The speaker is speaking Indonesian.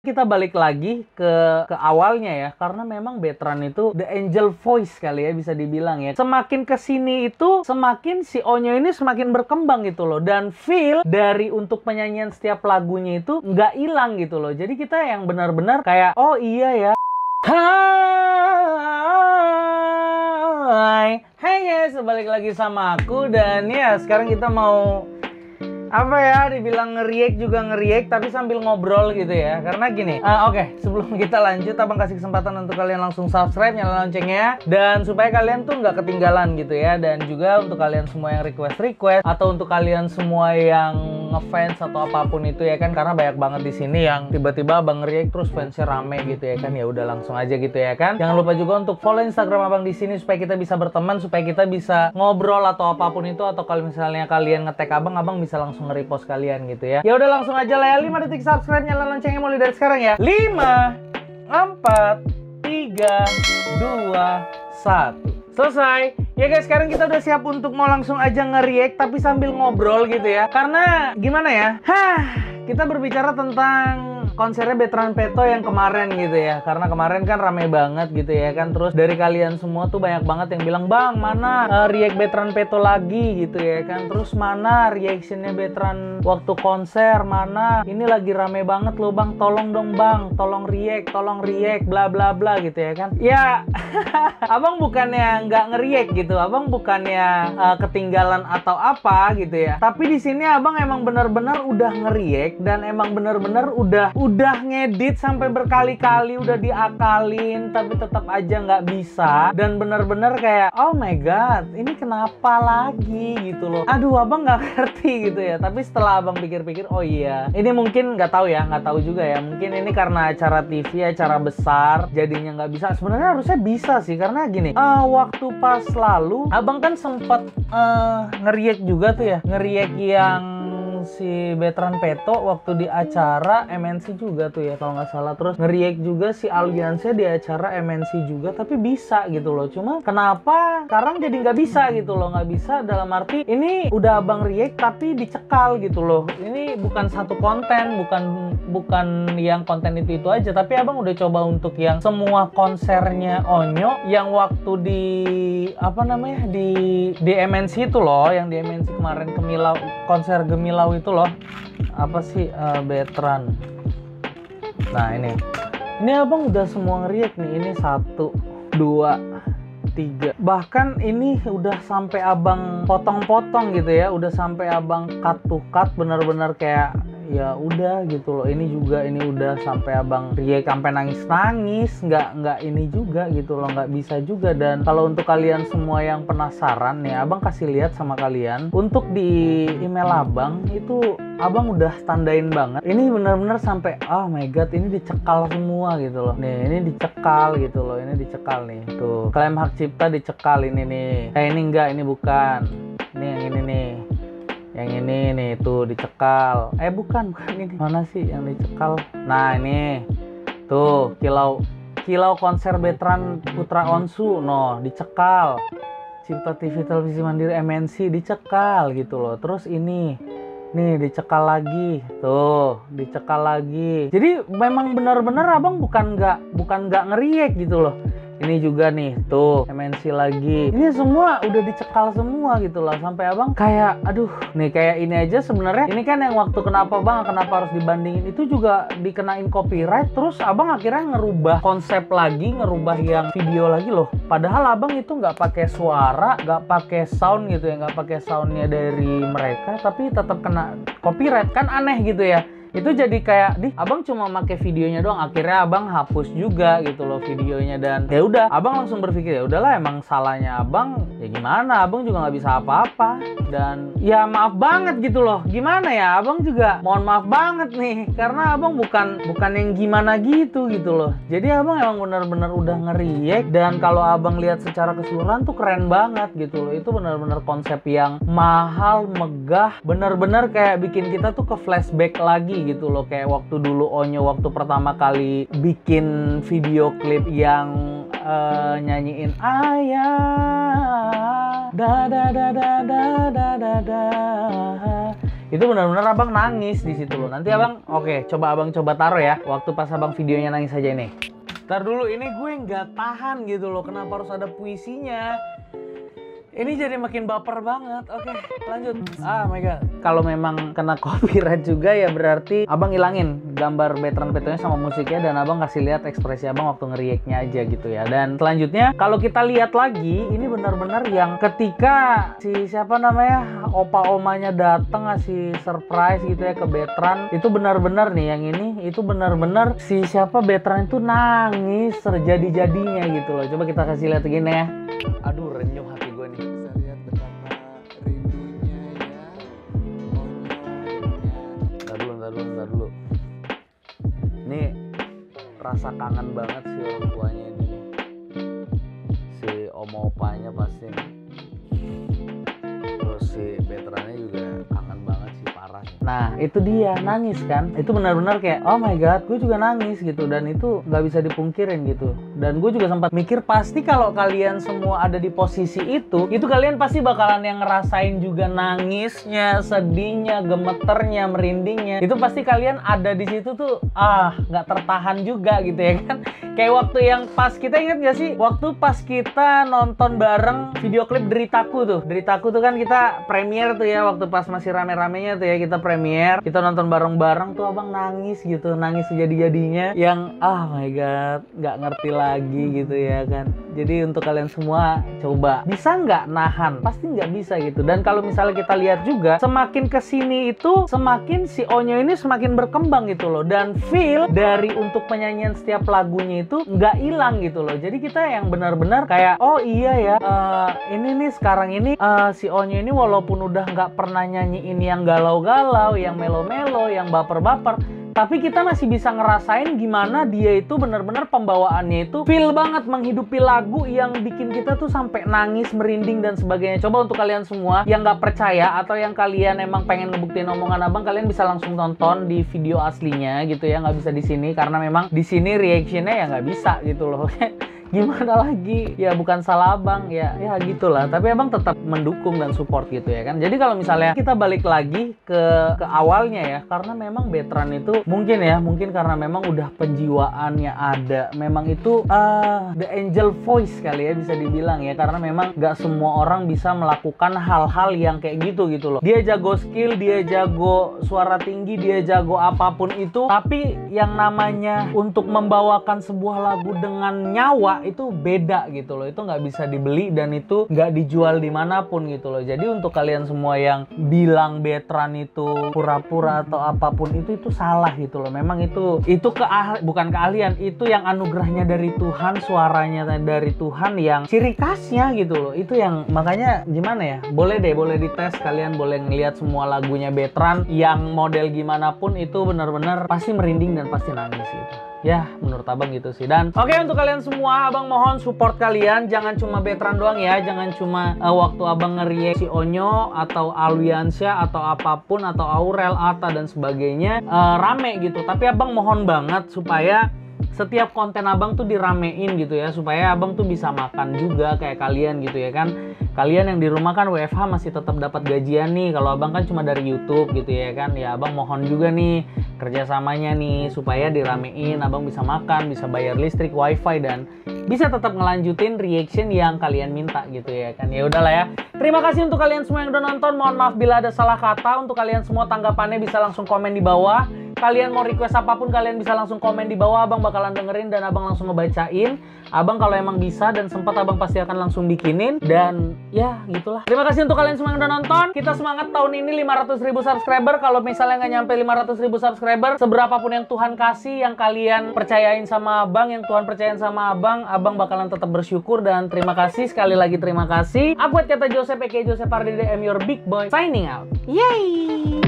Kita balik lagi ke awalnya ya, karena memang Betran itu the angel voice kali ya, bisa dibilang ya. Semakin kesini itu, semakin si Onyo ini semakin berkembang gitu loh. Dan feel dari untuk penyanyian setiap lagunya itu nggak hilang gitu loh. Jadi kita yang benar-benar kayak, oh iya ya. Hai guys, balik lagi sama aku. Dan ya sekarang kita mau apa ya, dibilang ngeriak juga ngeriak tapi sambil ngobrol gitu ya. Karena gini, oke, sebelum kita lanjut, abang kasih kesempatan untuk kalian langsung subscribe, nyalain loncengnya, dan supaya kalian tuh nggak ketinggalan gitu ya. Dan juga untuk kalian semua yang request atau untuk kalian semua yang ngefans atau apapun itu ya kan, karena banyak banget di sini yang tiba-tiba abang ngeriak terus fansnya rame gitu ya kan. Ya udah langsung aja gitu ya kan. Jangan lupa juga untuk follow Instagram abang di sini supaya kita bisa berteman, supaya kita bisa ngobrol atau apapun itu. Atau kalau misalnya kalian nge-tag abang bisa langsung nge-repost kalian gitu ya. Ya udah langsung aja lah ya, 5 detik subscribe, nyalain loncengnya mulai dari sekarang ya. 5, 4, 3, 2, 1. Selesai. Ya guys, sekarang kita udah siap untuk mau langsung aja nge-react tapi sambil ngobrol gitu ya. Karena gimana ya? Kita berbicara tentang konsernya Betran Peto yang kemarin gitu ya. Karena kemarin kan rame banget gitu ya kan. Terus dari kalian semua tuh banyak banget yang bilang, "Bang, mana react Betran Peto lagi?" gitu ya kan. Terus mana reactionnya Betran waktu konser? Mana? Ini lagi rame banget loh, Bang. Tolong dong, Bang. Tolong react, bla bla bla gitu ya kan. Ya, abang bukannya nggak nge-react gitu. Abang bukannya ketinggalan atau apa gitu ya. Tapi di sini abang emang bener-bener udah nge-react dan emang bener-bener udah ngedit sampai berkali-kali, udah diakalin tapi tetap aja nggak bisa. Dan bener-bener kayak, oh my god, ini kenapa lagi gitu loh. Aduh, abang nggak ngerti gitu ya. Tapi setelah abang pikir-pikir, oh iya, ini mungkin nggak tahu juga ya. Mungkin ini karena acara TV, acara besar, jadinya nggak bisa. Sebenarnya harusnya bisa sih, karena gini, waktu pas lalu abang kan sempat nge-react juga tuh ya, nge-react yang si Betran Peto waktu di acara MNC juga tuh ya kalau nggak salah. Terus nge-react juga si Aliansia di acara MNC juga, tapi bisa gitu loh. Cuma kenapa sekarang jadi nggak bisa gitu loh. Nggak bisa dalam arti ini udah abang react tapi dicekal gitu loh. Ini bukan satu konten, bukan yang konten itu aja, tapi abang udah coba untuk yang semua konsernya Onyo yang waktu di apa namanya di MNC itu loh, yang di MNC kemarin Gemilau, konser Gemilau itu loh, apa sih, Betran. Nah ini abang udah semua ngeriak nih. Ini 1, 2, 3, bahkan ini udah sampai abang potong-potong gitu ya, udah sampai abang cut to cut, bener-bener kayak ya udah gitu loh. Ini udah sampai abang react sampai nangis nggak ini juga gitu loh, nggak bisa juga. Dan kalau untuk kalian semua yang penasaran nih, abang kasih lihat sama kalian untuk di email abang itu, abang udah tandain banget ini bener-bener sampai, oh my god, ini dicekal semua gitu loh. Nih ini dicekal gitu loh, ini dicekal nih tuh, klaim hak cipta dicekal ini nih. Ini enggak, ini bukan, ini yang ini nih, yang ini nih tuh dicekal. Bukan ini, mana sih yang dicekal? Nah ini tuh, kilau konser Betran Putra Onsu, no dicekal. Cipta TV Televisi Mandiri MNC dicekal gitu loh. Terus ini nih dicekal lagi, tuh dicekal lagi. Jadi memang benar-benar abang bukan nggak ngeriak gitu loh. Ini juga nih tuh MNC lagi. Ini semua udah dicekal semua gitu loh. Sampai abang kayak, aduh nih, kayak ini aja sebenarnya. Ini kan yang waktu kenapa harus dibandingin itu juga dikenain copyright. Terus abang akhirnya ngerubah konsep lagi, ngerubah yang video lagi loh. Padahal abang itu nggak pakai suara, nggak pakai sound gitu ya, nggak pakai soundnya dari mereka, tapi tetap kena copyright. Kan aneh gitu ya. Itu jadi kayak, abang cuma pakai videonya doang. Akhirnya abang hapus juga gitu loh videonya. Dan ya udah, abang langsung berpikir, ya udahlah, emang salahnya abang, ya gimana, abang juga nggak bisa apa-apa. Dan ya maaf banget gitu loh. Gimana ya, abang juga mohon maaf banget nih, karena abang bukan yang gimana gitu loh. Jadi abang emang bener-bener udah ngeriak. Dan kalau abang lihat secara keseluruhan tuh keren banget gitu loh. Itu bener-bener konsep yang mahal, megah, bener-bener kayak bikin kita tuh ke flashback lagi gitu loh. Kayak waktu dulu Onyo waktu pertama kali bikin video klip yang nyanyiin ayah da da da da da da da da itu benar-benar abang nangis di situ loh. Nanti abang, oke, coba abang taruh ya, waktu pas abang videonya nangis aja ini. Ntar dulu, ini gue nggak tahan gitu loh, kenapa harus ada puisinya? Ini jadi makin baper banget. Oke, lanjut. Ah my god. Kalau memang kena copyright juga ya berarti abang ilangin gambar veteran-veterannya sama musiknya dan abang kasih lihat ekspresi abang waktu nge-react-nya aja gitu ya. Dan selanjutnya kalau kita lihat lagi, ini benar-benar yang ketika si siapa namanya opa-omanya datang ngasih surprise gitu ya ke veteran, itu benar-benar nih yang ini itu benar-benar si siapa veteran itu nangis terjadi-jadinya gitu loh. Coba kita kasih lihat gini ya. Aduh, renyuh hati gue nih. Bisa lihat betapa rindunya ya, konyolnya. Ntar dulu. Ini rasa kangen banget si orang tuanya ini nih. Si oma-opanya pasti nih. Terus si veterannya juga kangen banget sih, parah. Nah itu dia, nangis kan. Itu benar-benar kayak oh my god, gue juga nangis gitu. Dan itu nggak bisa dipungkirin gitu. Dan gue juga sempat mikir, pasti kalau kalian semua ada di posisi itu kalian pasti bakalan yang ngerasain juga nangisnya, sedihnya, gemeternya, merindingnya. Itu pasti kalian ada di situ tuh, nggak tertahan juga gitu ya kan. Kayak waktu yang pas, kita inget gak sih? Waktu pas kita nonton bareng video klip Deritaku tuh. Deritaku tuh kan kita premiere tuh ya, waktu pas masih rame-ramenya tuh ya, kita premiere, kita nonton bareng-bareng tuh abang nangis gitu, nangis sejadi-jadinya. Yang my god, nggak ngerti lagi gitu ya kan. Jadi untuk kalian semua, coba bisa nggak nahan? Pasti nggak bisa gitu. Dan kalau misalnya kita lihat juga, semakin kesini itu semakin si Onyo ini semakin berkembang gitu loh. Dan feel dari untuk penyanyian setiap lagunya itu nggak hilang gitu loh. Jadi kita yang benar-benar kayak oh iya ya, ini nih sekarang ini si Onyo ini walaupun udah nggak pernah nyanyiin yang galau-galau, yang melo-melo, yang baper-baper, tapi kita masih bisa ngerasain gimana dia itu benar-benar pembawaannya itu feel banget menghidupi lagu yang bikin kita tuh sampai nangis, merinding dan sebagainya. Coba untuk kalian semua yang nggak percaya atau yang kalian emang pengen ngebuktiin omongan abang, kalian bisa langsung tonton di video aslinya gitu ya, nggak bisa di sini karena memang di sini reactionnya ya nggak bisa gitu loh. Gimana lagi, ya bukan salah abang ya gitulah, tapi abang tetap mendukung dan support gitu ya kan. Jadi kalau misalnya kita balik lagi ke awalnya ya, karena memang veteran itu mungkin karena memang udah penjiwaannya ada, memang itu the angel voice kali ya bisa dibilang ya, karena memang gak semua orang bisa melakukan hal-hal yang kayak gitu loh. Dia jago skill, dia jago suara tinggi, dia jago apapun itu, tapi yang namanya untuk membawakan sebuah lagu dengan nyawa itu beda gitu loh. Itu nggak bisa dibeli dan itu nggak dijual dimanapun gitu loh. Jadi untuk kalian semua yang bilang veteran itu pura-pura atau apapun itu salah gitu loh. Memang itu bukan keahlian, itu yang anugerahnya dari Tuhan, suaranya dari Tuhan yang ciri khasnya gitu loh. Itu yang makanya gimana ya, boleh dites, kalian boleh ngeliat semua lagunya veteran yang model gimana pun itu benar-benar pasti merinding dan pasti nangis gitu. Ya, menurut abang gitu sih. Dan oke, untuk kalian semua, abang mohon support kalian. Jangan cuma veteran doang ya. Jangan cuma waktu abang nge-react si Onyo atau Alwiansyah atau apapun, atau Aurel, Atta dan sebagainya rame gitu. Tapi abang mohon banget supaya setiap konten abang tuh diramein gitu ya, supaya abang tuh bisa makan juga kayak kalian gitu ya kan. Kalian yang di rumah kan WFH masih tetap dapat gajian nih. Kalau abang kan cuma dari YouTube gitu ya kan. Ya abang mohon juga nih kerjasamanya nih supaya diramein, abang bisa makan, bisa bayar listrik, wifi, dan bisa tetap ngelanjutin reaction yang kalian minta gitu ya kan. Ya udahlah ya. Terima kasih untuk kalian semua yang udah nonton. Mohon maaf bila ada salah kata. Untuk kalian semua tanggapannya bisa langsung komen di bawah. Kalian mau request apapun kalian bisa langsung komen di bawah, abang bakalan dengerin dan abang langsung ngebacain. Abang kalau emang bisa dan sempat, abang pasti akan langsung bikinin. Dan ya gitulah. Terima kasih untuk kalian semua yang udah nonton. Kita semangat tahun ini 500.000 subscriber. Kalau misalnya nggak nyampe 500.000 subscriber, seberapapun yang Tuhan kasih, yang kalian percayain sama abang, yang Tuhan percayain sama abang, abang bakalan tetap bersyukur. Dan terima kasih, sekali lagi terima kasih. Aku Kata Joseph, aka Joseph Pardede, I'm your big boy, signing out. Yay!